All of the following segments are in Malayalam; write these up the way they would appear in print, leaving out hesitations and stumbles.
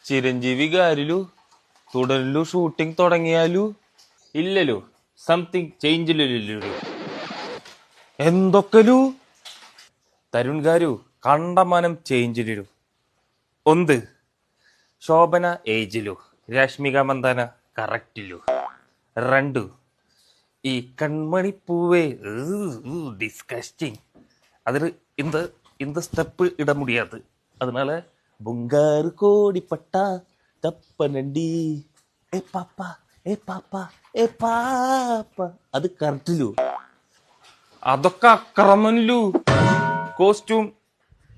ചിരഞ്ജീവി ഗാരിലു തുടരലു ഷൂട്ടിംഗ് തുടങ്ങിയാലു ഇല്ലല്ലോ സംതിങ് ചേഞ്ചില്ലു എന്തൊക്കെലു തരുൺ ഗാരു കണ്ടമാനം ചേഞ്ചിലു ഒന്ന് ശോഭന ഏജിലു രശ്മിക മന്ദാന കറക്റ്റിലു രണ്ടു ഈ കൺമണിപ്പൂവേ ഡിസ്കസ്റ്റിങ് അതിൽ இந்த ஸ்டெப்பு இட முடியாது அதனால bungaru கோடி பட்டா தப்பனண்டி ஏ பாப்பா ഏ പാപ്പ ഏ പാപ്പ അത് കറക്റ്റിലു അതൊക്കെ അക്രമനിലു കോസ്റ്റ്യൂം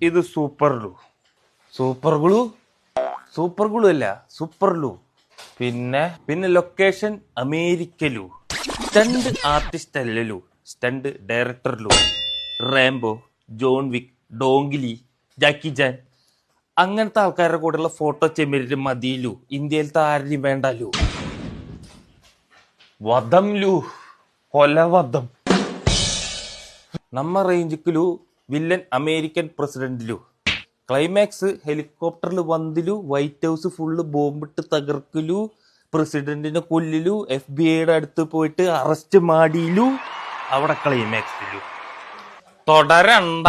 ഇത് സൂപ്പർലു സൂപ്പർ ഗുളു അല്ല സൂപ്പർലു പിന്നെ ലൊക്കേഷൻ അമേരിക്കലു സ്റ്റണ്ട് ആർട്ടിസ്റ്റ് അല്ലലു സ്റ്റണ്ട് ഡയറക്ടർലു റാംബോ ജോൺ വിക് ഡോങ്കിലി ജാക്കി ജാൻ അങ്ങനത്തെ ആൾക്കാരുടെ കൂടെയുള്ള ഫോട്ടോ ചെമ്മരിട്ട് മതിയിലു ഇന്ത്യയിലത്തെ ആരെയും വേണ്ടലു വധംലു കൊലവധം നമ്മ റേഞ്ചിക്കലു വില്ലൻ അമേരിക്കൻ പ്രസിഡന്റിലു ക്ലൈമാക്സ് ഹെലികോപ്റ്ററിൽ വന്നിലു വൈറ്റ് ഹൗസ് ഫുള്ള് ബോംബിട്ട് തകർക്കലു പ്രസിഡന്റിനെ കൊല്ലിലു FBI അടുത്ത് പോയിട്ട് അറസ്റ്റ് മാടിയിലു അവിടെ ക്ലൈമാക്സിലു തുടരണ്ട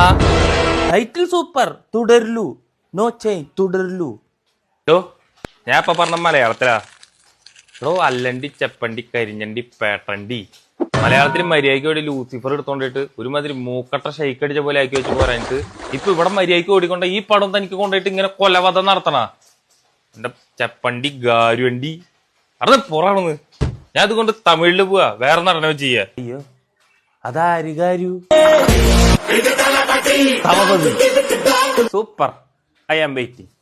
ടൈറ്റിൽ സൂപ്പർ തുടരലു നോ ചേഞ്ച് തുടരലു ഞാൻ ഇപ്പൊ പറഞ്ഞ മലയാളത്തിലാ അല്ലണ്ടി ചെപ്പണ്ടി കരിഞ്ഞണ്ടി പേട്ടണ്ടി മലയാളത്തിൽ മര്യാദയ്ക്ക് വേണ്ടി ലൂസിഫർ എടുത്തോണ്ടിട്ട് ഒരുമാതിരി മൂക്കട്ട ഷെയ്ക്ക് അടിച്ച പോലെ ആക്കി വെച്ച് പറയാനിട്ട് ഇപ്പൊ ഇവിടെ മര്യാദയ്ക്ക് ഓടിക്കൊണ്ട ഈ പടം തനിക്ക് കൊണ്ടുപോയിട്ട് ഇങ്ങനെ കൊലവധം നടത്തണ എന്റെ ചെപ്പണ്ടി ഗാരുവണ്ടി അത് പുറാണെന്ന് ഞാൻ അതുകൊണ്ട് തമിഴില് പോവാ വേറെ നടനോ ചെയ്യാ അയ്യോ അതാര് ഗാരു സൂപ്പർ ഐ ആം വെയിറ്റിംഗ്